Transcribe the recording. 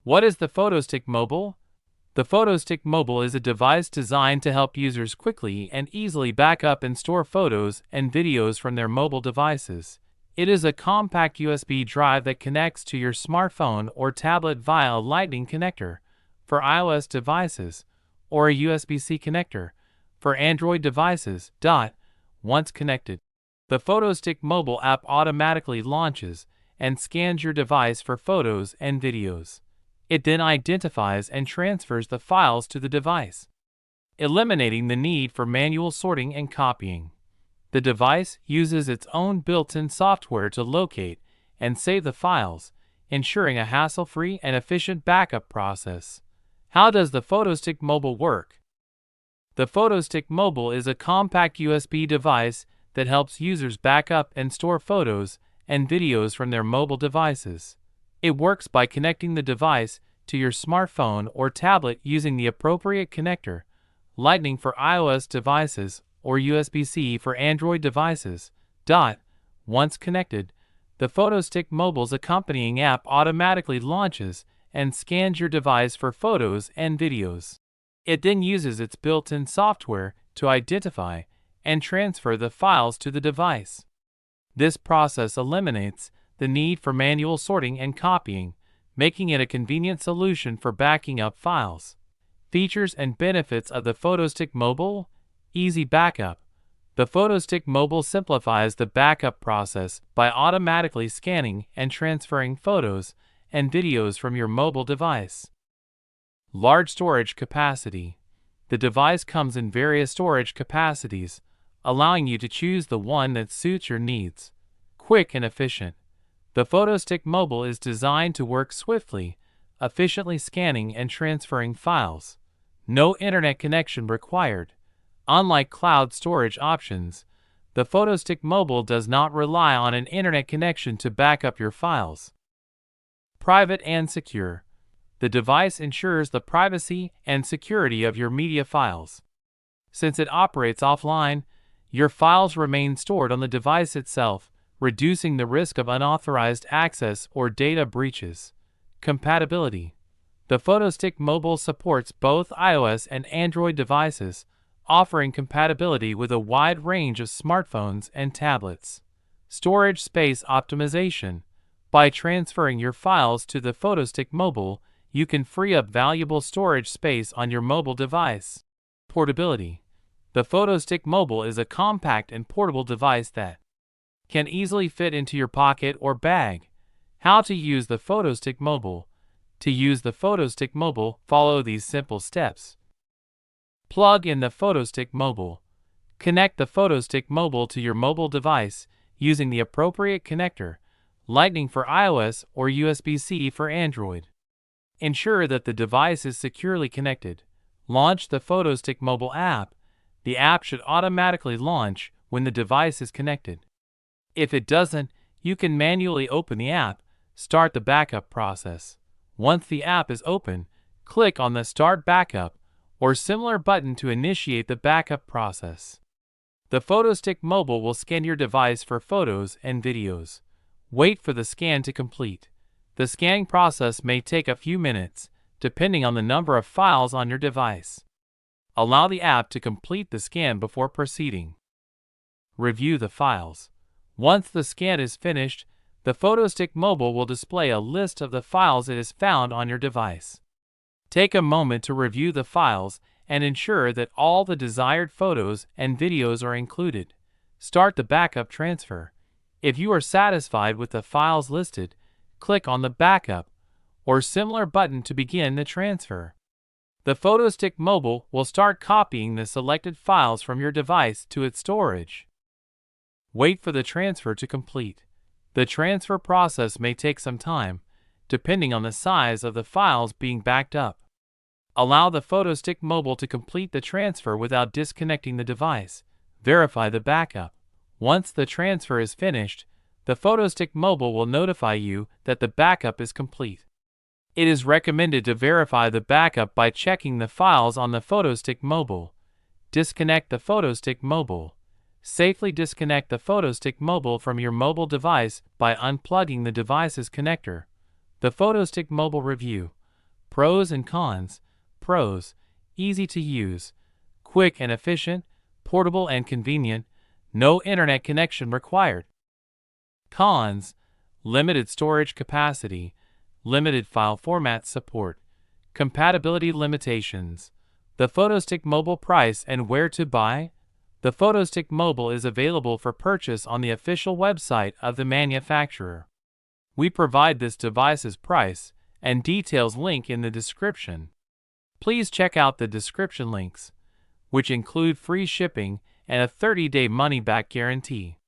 What is the PhotoStick Mobile? The PhotoStick Mobile is a device designed to help users quickly and easily back up and store photos and videos from their mobile devices. It is a compact USB drive that connects to your smartphone or tablet via a Lightning connector for iOS devices or a USB-C connector for Android devices. Once connected, the PhotoStick Mobile app automatically launches and scans your device for photos and videos. It then identifies and transfers the files to the device, eliminating the need for manual sorting and copying. The device uses its own built-in software to locate and save the files, ensuring a hassle-free and efficient backup process. How does the PhotoStick Mobile work? The PhotoStick Mobile is a compact USB device that helps users back up and store photos and videos from their mobile devices. It works by connecting the device to your smartphone or tablet using the appropriate connector, Lightning for iOS devices or USB-C for Android devices. Once connected, the PhotoStick Mobile's accompanying app automatically launches and scans your device for photos and videos. It then uses its built-in software to identify and transfer the files to the device. This process eliminates the need for manual sorting and copying, making it a convenient solution for backing up files. Features and benefits of the PhotoStick Mobile: easy backup. The PhotoStick Mobile simplifies the backup process by automatically scanning and transferring photos and videos from your mobile device. Large storage capacity. The device comes in various storage capacities, allowing you to choose the one that suits your needs. Quick and efficient. The PhotoStick Mobile is designed to work swiftly, efficiently scanning and transferring files. No internet connection required. Unlike cloud storage options, the PhotoStick Mobile does not rely on an internet connection to back up your files. Private and secure. The device ensures the privacy and security of your media files. Since it operates offline, your files remain stored on the device itself, reducing the risk of unauthorized access or data breaches. Compatibility. The PhotoStick Mobile supports both iOS and Android devices, offering compatibility with a wide range of smartphones and tablets. Storage space optimization. By transferring your files to the PhotoStick Mobile, you can free up valuable storage space on your mobile device. Portability. The PhotoStick Mobile is a compact and portable device that can easily fit into your pocket or bag. How to use the PhotoStick Mobile. To use the PhotoStick Mobile, follow these simple steps. Plug in the PhotoStick Mobile. Connect the PhotoStick Mobile to your mobile device using the appropriate connector, Lightning for iOS or USB-C for Android. Ensure that the device is securely connected. Launch the PhotoStick Mobile app. The app should automatically launch when the device is connected. If it doesn't, you can manually open the app, start the backup process. Once the app is open, click on the Start Backup or similar button to initiate the backup process. The PhotoStick Mobile will scan your device for photos and videos. Wait for the scan to complete. The scanning process may take a few minutes, depending on the number of files on your device. Allow the app to complete the scan before proceeding. Review the files. Once the scan is finished, the PhotoStick Mobile will display a list of the files it has found on your device. Take a moment to review the files and ensure that all the desired photos and videos are included. Start the backup transfer. If you are satisfied with the files listed, click on the Backup or similar button to begin the transfer. The PhotoStick Mobile will start copying the selected files from your device to its storage. Wait for the transfer to complete. The transfer process may take some time, depending on the size of the files being backed up. Allow the PhotoStick Mobile to complete the transfer without disconnecting the device. Verify the backup. Once the transfer is finished, the PhotoStick Mobile will notify you that the backup is complete. It is recommended to verify the backup by checking the files on the PhotoStick Mobile. Disconnect the PhotoStick Mobile. Safely disconnect the PhotoStick Mobile from your mobile device by unplugging the device's connector. The PhotoStick Mobile Review. Pros and cons. Pros: easy to use, quick and efficient, portable and convenient, no internet connection required. Cons: limited storage capacity, limited file format support, compatibility limitations. The PhotoStick Mobile price and where to buy. The PhotoStick Mobile is available for purchase on the official website of the manufacturer. We provide this device's price and details link in the description. Please check out the description links, which include free shipping and a 30-day money-back guarantee.